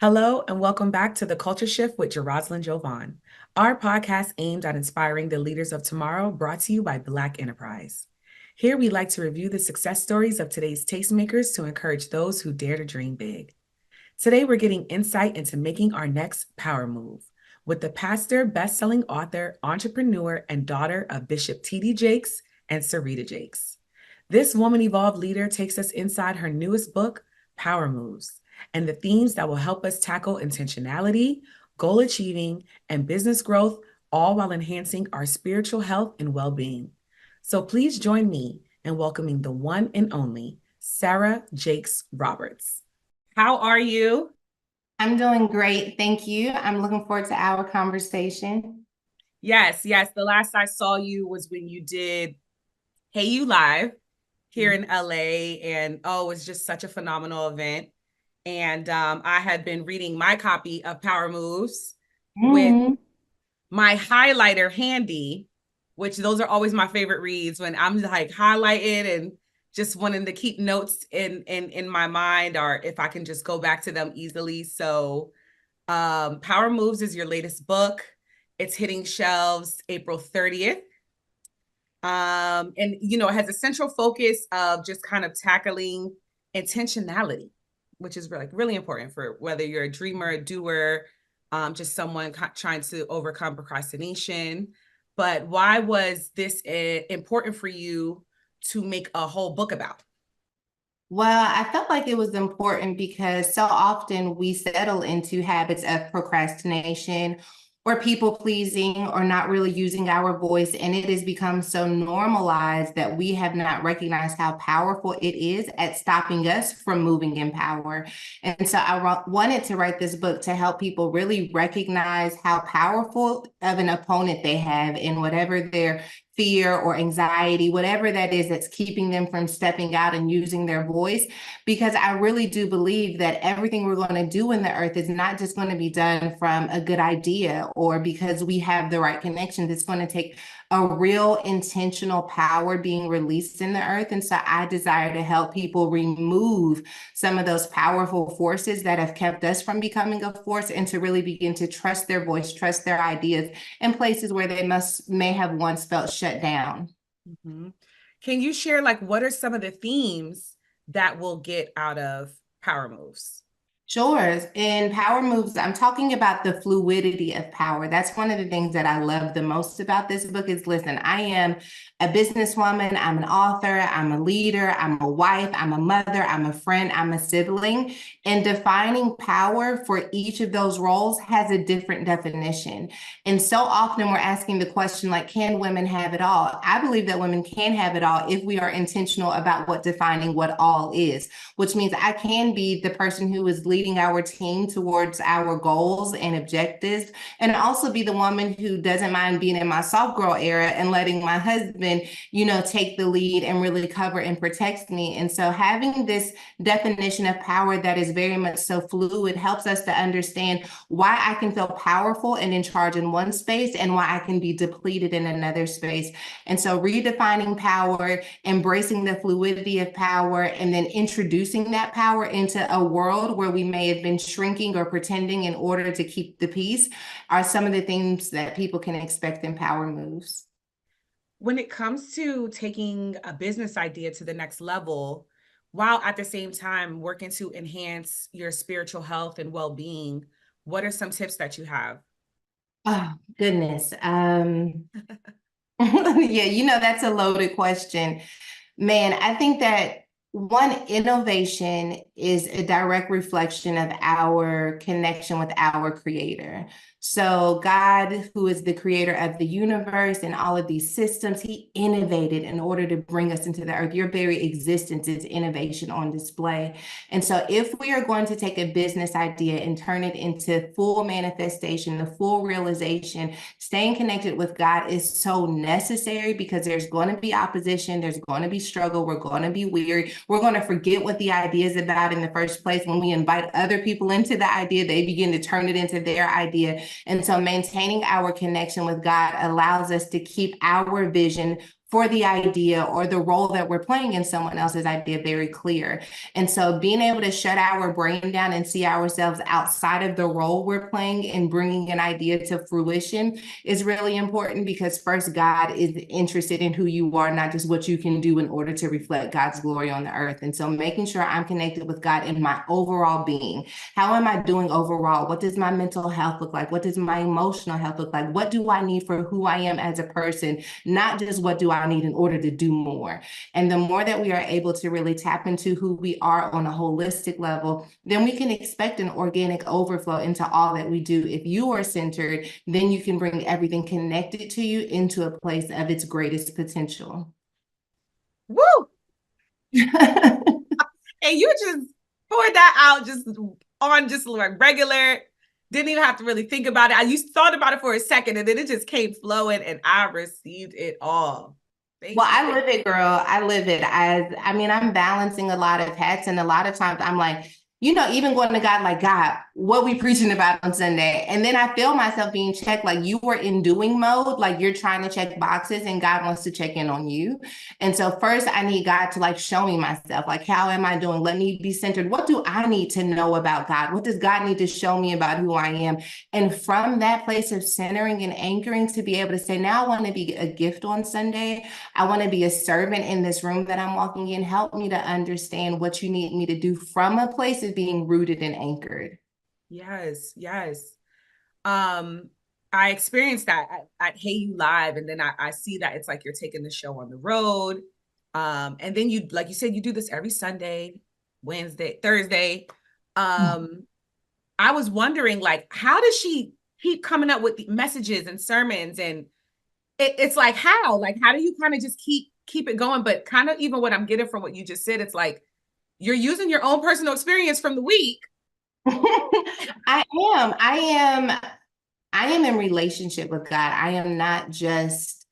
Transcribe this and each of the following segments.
Hello, and welcome back to The Culture Shift with Jeroslyn Jovan, our podcast aimed at inspiring the leaders of tomorrow, brought to you by Black Enterprise. Here, we like to review the success stories of today's tastemakers to encourage those who dare to dream big. Today, we're getting insight into making our next power move with the pastor, best-selling author, entrepreneur, and daughter of Bishop T.D. Jakes and Serita Jakes. This woman-evolved leader takes us inside her newest book, Power Moves, and the themes that will help us tackle intentionality, goal achieving, and business growth, all while enhancing our spiritual health and well-being. So please join me in welcoming the one and only Serita Jakes Roberts. How are you? I'm doing great. Thank you. I'm looking forward to our conversation. Yes. The last I saw you was when you did Hey You Live here in LA. And it was just such a phenomenal event. And I had been reading my copy of Power Moves with my highlighter handy, which those are always my favorite reads when I'm like highlighting and just wanting to keep notes in my mind, or if I can just go back to them easily. So Power Moves is your latest book. It's hitting shelves April 30th. And it has a central focus of just kind of tackling intentionality, which is really important for whether you're a dreamer, a doer, just someone trying to overcome procrastination. But why was this important for you to make a whole book about? Well, I felt like it was important because so often we settle into habits of procrastination or people pleasing or not really using our voice. And it has become so normalized that we have not recognized how powerful it is at stopping us from moving in power. And so I wanted to write this book to help people really recognize how powerful of an opponent they have in whatever their fear or anxiety, whatever that is that's keeping them from stepping out and using their voice. Because I really do believe that everything we're going to do in the earth is not just going to be done from a good idea or because we have the right connections. It's going to take a real intentional power being released in the earth. And so I desire to help people remove some of those powerful forces that have kept us from becoming a force and to really begin to trust their voice, trust their ideas in places where they may have once felt shut down. Mm-hmm. Can you share what are some of the themes that we'll get out of Power Moves? Sure. In Power Moves, I'm talking about the fluidity of power. That's one of the things that I love the most about this book is, listen, I am a businesswoman, I'm an author, I'm a leader, I'm a wife, I'm a mother, I'm a friend, I'm a sibling. And defining power for each of those roles has a different definition. And so often we're asking the question, can women have it all? I believe that women can have it all if we are intentional about defining what all is, which means I can be the person who is leading our team towards our goals and objectives, and also be the woman who doesn't mind being in my soft girl era and letting my husband, take the lead and really cover and protect me. And so having this definition of power that is very much so fluid helps us to understand why I can feel powerful and in charge in one space and why I can be depleted in another space. And so redefining power, embracing the fluidity of power, and then introducing that power into a world where we may have been shrinking or pretending in order to keep the peace are some of the things that people can expect in Power Moves. When it comes to taking a business idea to the next level, while at the same time working to enhance your spiritual health and well-being, what are some tips that you have? Oh, goodness. Yeah, that's a loaded question. Man, I think that one, innovation is a direct reflection of our connection with our creator. So God, who is the creator of the universe and all of these systems, he innovated in order to bring us into the earth. Your very existence is innovation on display. And so if we are going to take a business idea and turn it into full manifestation, the full realization, staying connected with God is so necessary because there's going to be opposition, there's going to be struggle, we're going to be weary, we're going to forget what the idea is about in the first place. When we invite other people into the idea, they begin to turn it into their idea. And so maintaining our connection with God allows us to keep our vision for the idea or the role that we're playing in someone else's idea very clear. And so being able to shut our brain down and see ourselves outside of the role we're playing and bringing an idea to fruition is really important, because first, God is interested in who you are, not just what you can do in order to reflect God's glory on the earth. And so making sure I'm connected with God in my overall being. How am I doing overall? What does my mental health look like? What does my emotional health look like? What do I need for who I am as a person? Not just what do I need in order to do more. And the more that we are able to really tap into who we are on a holistic level, then we can expect an organic overflow into all that we do. If you are centered, then you can bring everything connected to you into a place of its greatest potential. Woo! And you just poured that out just on just like regular, didn't even have to really think about it. I used thought about it for a second and then it just came flowing and I received it all. Thank Well, you. I live it, girl. I live it. I mean, I'm balancing a lot of hats, and a lot of times I'm like, even going to God, like, God, what we preaching about on Sunday? And then I feel myself being checked, like you were in doing mode, like you're trying to check boxes and God wants to check in on you. And so first I need God to like show me myself, like, how am I doing? Let me be centered. What do I need to know about God? What does God need to show me about who I am? And from that place of centering and anchoring to be able to say, now I want to be a gift on Sunday. I want to be a servant in this room that I'm walking in. Help me to understand what you need me to do from a place of being rooted and anchored. Yes, yes. I experienced that at Hey You Live, and then I see that it's like you're taking the show on the road. And then you, like you said, you do this every Sunday, Wednesday, Thursday. I was wondering, like, how does she keep coming up with the messages and sermons? And it's like, how do you kind of just keep it going? But kind of even what I'm getting from what you just said, it's like you're using your own personal experience from the week. I am. I am in relationship with God. I am not just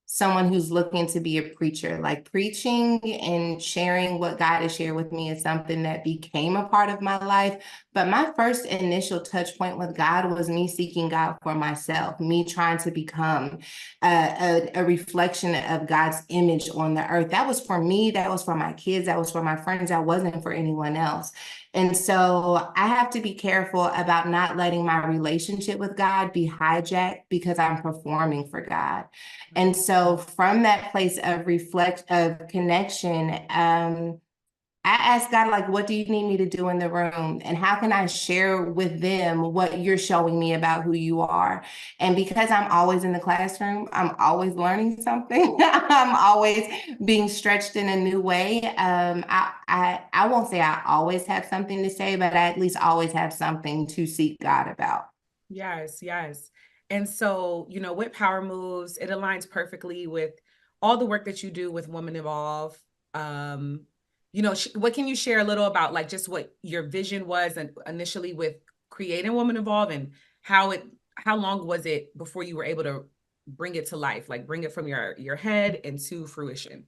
someone who's looking to be a preacher. Like, preaching and sharing what God has shared with me is something that became a part of my life. But my first initial touch point with God was me seeking God for myself, me trying to become a reflection of God's image on the earth. That was for me. That was for my kids. That was for my friends. That wasn't for anyone else. And so I have to be careful about not letting my relationship with God be hijacked because I'm performing for God. And so from that place of connection, I ask God, like, what do you need me to do in the room? And how can I share with them what you're showing me about who you are? And because I'm always in the classroom, I'm always learning something. I'm always being stretched in a new way. I won't say I always have something to say, but I at least always have something to seek God about. Yes, yes. And so, with Power Moves, it aligns perfectly with all the work that you do with Women Evolve. What can you share a little about, like, just what your vision was and initially with creating Women Evolve, and how long was it before you were able to bring it to life, like bring it from your head into fruition?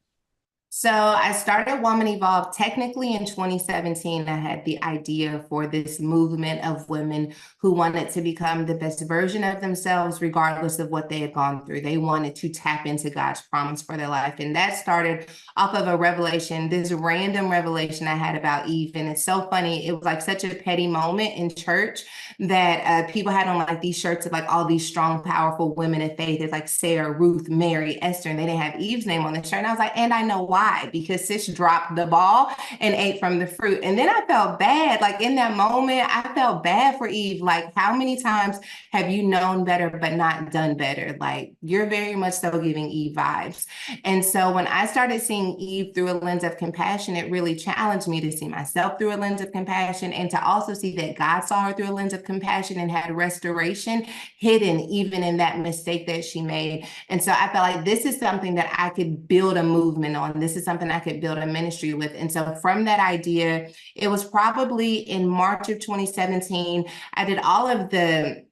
So I started Woman Evolve technically in 2017. I had the idea for this movement of women who wanted to become the best version of themselves, regardless of what they had gone through. They wanted to tap into God's promise for their life. And that started off of a revelation, this random revelation I had about Eve. And it's so funny. It was like such a petty moment in church that people had on like these shirts of like all these strong, powerful women of faith. It's like Sarah, Ruth, Mary, Esther, and they didn't have Eve's name on the shirt. And I was like, and I know why. Because sis dropped the ball and ate from the fruit. And then I felt bad. Like, in that moment, I felt bad for Eve. Like, how many times have you known better but not done better? Like, you're very much so giving Eve vibes. And so when I started seeing Eve through a lens of compassion, it really challenged me to see myself through a lens of compassion, and to also see that God saw her through a lens of compassion and had restoration hidden even in that mistake that she made. And so I felt like this is something that I could build a movement on. This is something I could build a ministry with. And so from that idea, it was probably in March of 2017, I did all of the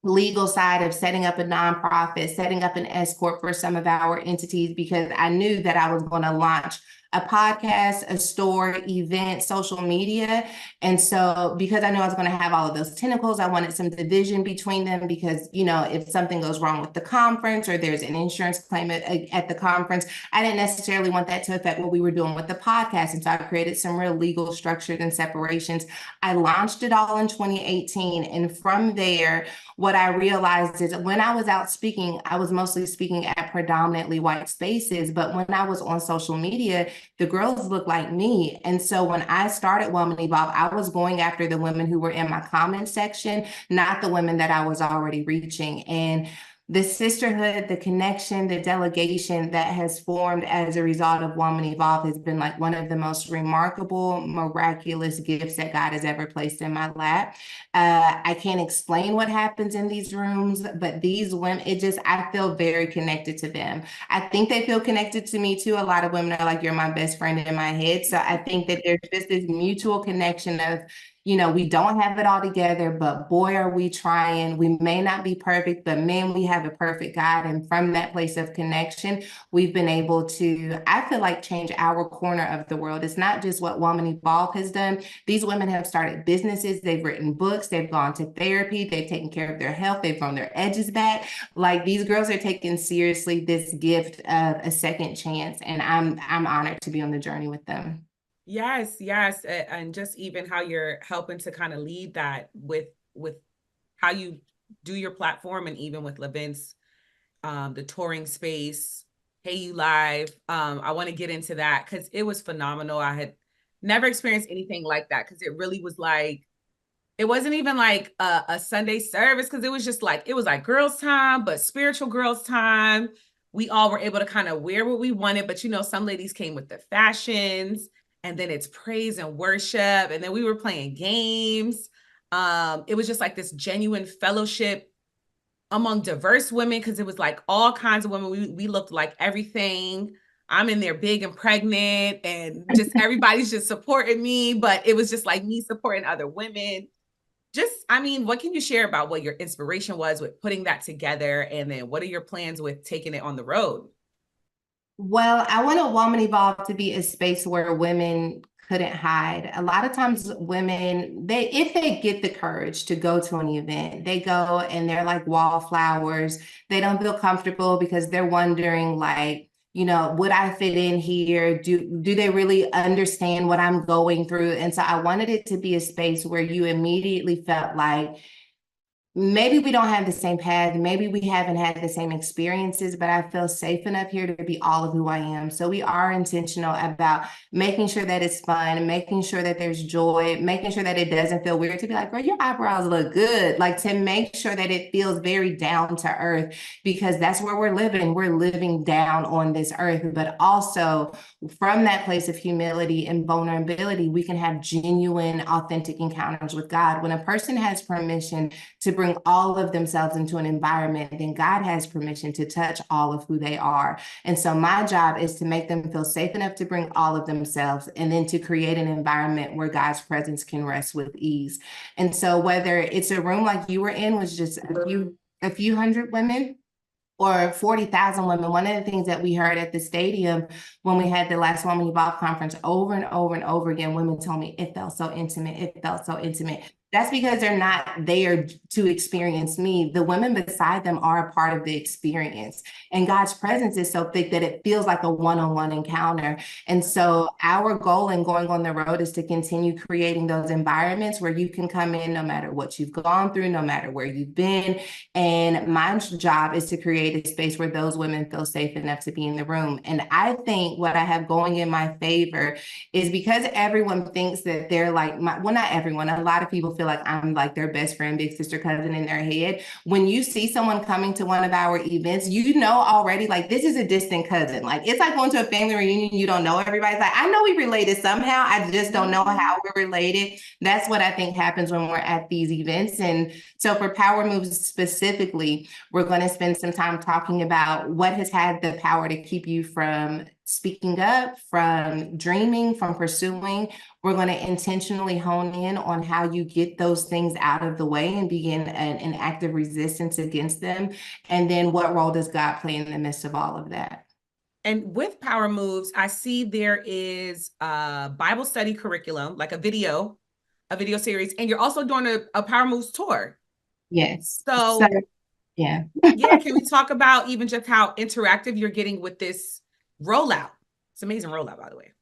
legal side of setting up a nonprofit, setting up an S corp for some of our entities, because I knew that I was going to launch a podcast, a store, event, social media. And so because I knew I was going to have all of those tentacles, I wanted some division between them because, you know, if something goes wrong with the conference or there's an insurance claim at the conference, I didn't necessarily want that to affect what we were doing with the podcast. And so I created some real legal structures and separations. I launched it all in 2018. And from there, what I realized is when I was out speaking, I was mostly speaking at predominantly white spaces. But when I was on social media, the girls looked like me. And so when I started Woman Evolve, I was going after the women who were in my comment section, not the women that I was already reaching. And the sisterhood, the connection, the delegation that has formed as a result of Woman Evolve has been like one of the most remarkable, miraculous gifts that God has ever placed in my lap. I can't explain what happens in these rooms, but these women, I feel very connected to them. I think they feel connected to me too. A lot of women are like, you're my best friend in my head. So I think that there's just this mutual connection of, you know, we don't have it all together, but boy, are we trying. We may not be perfect, but man, we have a perfect God. And from that place of connection, we've been able to, I feel like, change our corner of the world. It's not just what Woman Evolve has done. These women have started businesses, they've written books, they've gone to therapy, they've taken care of their health, they've grown their edges back. Like, these girls are taking seriously this gift of a second chance. And I'm honored to be on the journey with them. Yes, yes. And just even how you're helping to kind of lead that with how you do your platform, and even with events, the touring space, Hey You Live. I want to get into that because it was phenomenal. I had never experienced anything like that, because it really was like, it wasn't even like a Sunday service, because it was just like, it was like girls' time, but spiritual girls' time. We all were able to kind of wear what we wanted, but you know, some ladies came with the fashions, and then it's praise and worship, and then we were playing games. It was just like this genuine fellowship among diverse women, because it was like all kinds of women. We looked like everything. I'm in there big and pregnant, and just everybody's just supporting me, but it was just like me supporting other women. Just, I mean, what can you share about what your inspiration was with putting that together? And then what are your plans with taking it on the road? Well, I want a Woman Evolve to be a space where women couldn't hide. A lot of times women, if they get the courage to go to an event, they go and they're like wallflowers. They don't feel comfortable because they're wondering, like, you know, would I fit in here? Do they really understand what I'm going through? And so I wanted it to be a space where you immediately felt like, maybe we don't have the same path, maybe we haven't had the same experiences, but I feel safe enough here to be all of who I am. So we are intentional about making sure that it's fun, making sure that there's joy, making sure that it doesn't feel weird to be like, girl, your eyebrows look good. Like, to make sure that it feels very down to earth, because that's where we're living. We're living down on this earth, but also from that place of humility and vulnerability, we can have genuine, authentic encounters with God. When a person has permission to bring all of themselves into an environment, then God has permission to touch all of who they are. And so my job is to make them feel safe enough to bring all of themselves, and then to create an environment where God's presence can rest with ease. And so whether it's a room like you were in, was just a few hundred women, or 40,000 women. One of the things that we heard at the stadium when we had the last Woman Evolve conference, over and over and over again, women told me it felt so intimate. It felt so intimate. That's because they're not there to experience me. The women beside them are a part of the experience. And God's presence is so thick that it feels like a one-on-one encounter. And so our goal in going on the road is to continue creating those environments where you can come in no matter what you've gone through, no matter where you've been. And my job is to create a space where those women feel safe enough to be in the room. And I think what I have going in my favor is because everyone thinks that they're like well, not everyone, a lot of people feel like I'm like their best friend, big sister, cousin in their head. When you see someone coming to one of our events, you know already, like, this is a distant cousin. Like, it's like going to a family reunion, you don't know everybody. It's like, I know we related somehow, I just don't know how we're related. That's what I think happens when we're at these events. And so for Power Moves specifically, we're going to spend some time talking about what has had the power to keep you from speaking up, from dreaming, from pursuing. We're going to intentionally hone in on how you get those things out of the way and begin an active resistance against them. And then what role does God play in the midst of all of that? And with Power Moves, I see there is a Bible study curriculum, like a video series, and you're also doing a Power Moves tour. Yes. So, So yeah. yeah, can we talk about even just how interactive you're getting with this rollout? It's an amazing rollout, by the way.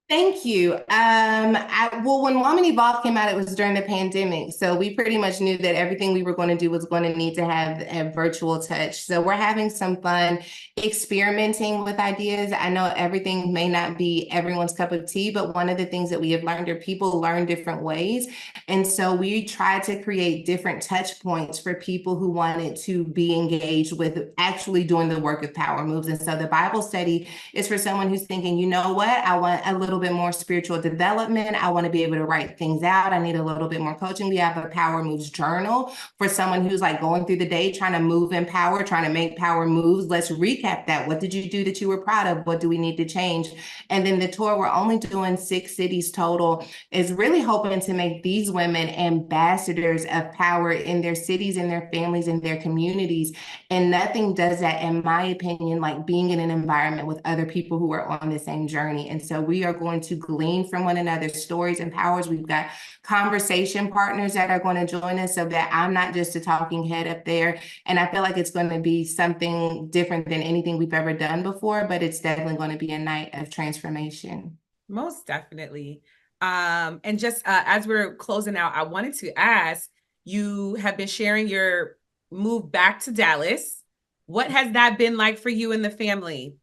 Thank you. Well, when Woman Evolve came out, it was during the pandemic. So we pretty much knew that everything we were going to do was going to need to have a virtual touch. So we're having some fun experimenting with ideas. I know everything may not be everyone's cup of tea, but one of the things that we have learned are people learn different ways. And so we tried to create different touch points for people who wanted to be engaged with actually doing the work of Power Moves. And so the Bible study is for someone who's thinking, you know what, I want a little bit more spiritual development. I want to be able to write things out. I need a little bit more coaching. We have a Power Moves journal for someone who's like going through the day, trying to move in power, trying to make power moves. Let's recap that. What did you do that you were proud of? What do we need to change? And then the tour, we're only doing 6 cities total, is really hoping to make these women ambassadors of power in their cities, in their families, in their communities. And nothing does that, in my opinion, like being in an environment with other people who are on the same journey. And so we are going to glean from one another's stories and powers. We've got conversation partners that are going to join us so that I'm not just a talking head up there. And I feel like it's going to be something different than anything we've ever done before, but it's definitely going to be a night of transformation. Most definitely. And just as we're closing out, I wanted to ask, you have been sharing your move back to Dallas. What has that been like for you and the family?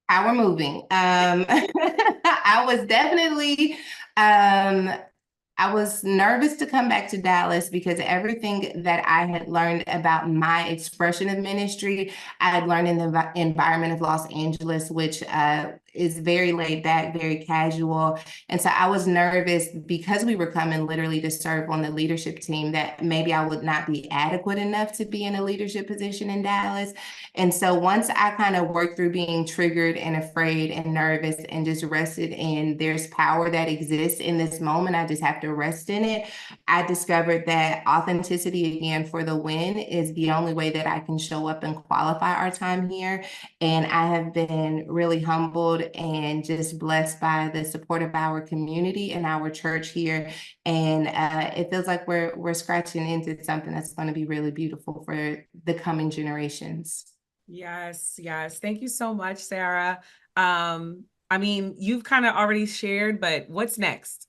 Power moving. I was definitely I was nervous to come back to Dallas because everything that I had learned about my expression of ministry, I had learned in the environment of Los Angeles, which is very laid back, very casual. And so I was nervous because we were coming literally to serve on the leadership team that maybe I would not be adequate enough to be in a leadership position in Dallas. And so once I kind of worked through being triggered and afraid and nervous and just rested in there's power that exists in this moment, I just have to rest in it. I discovered that authenticity again for the win is the only way that I can show up and qualify our time here. And I have been really humbled and just blessed by the support of our community and our church here. And it feels like we're scratching into something that's going to be really beautiful for the coming generations. Yes, yes. Thank you so much, Sarah. I mean, you've kind of already shared, but what's next?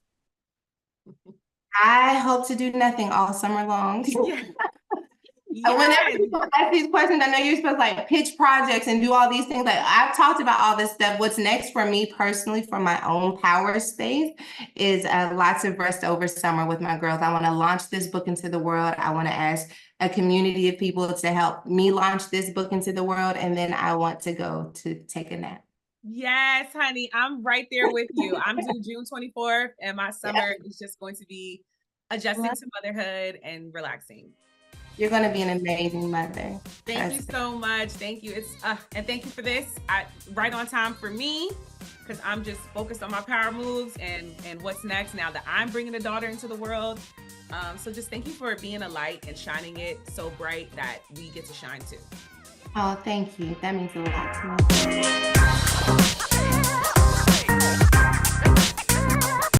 I hope to do nothing all summer long. Yeah. Whenever Yes. people ask these questions, I know you're supposed to like pitch projects and do all these things. Like I've talked about all this stuff. What's next for me personally, for my own power space, is lots of rest over summer with my girls. I want to launch this book into the world. I want to ask a community of people to help me launch this book into the world, and then I want to go to take a nap. Yes, honey, I'm right there with you. I'm due June 24th, and my summer is just going to be adjusting to motherhood and relaxing. You're going to be an amazing mother. Thank you so much. Thank you. And thank you for this. Right on time for me, because I'm just focused on my power moves and what's next now that I'm bringing a daughter into the world. So just thank you for being a light and shining it so bright that we get to shine too. Oh, thank you. That means a lot to me.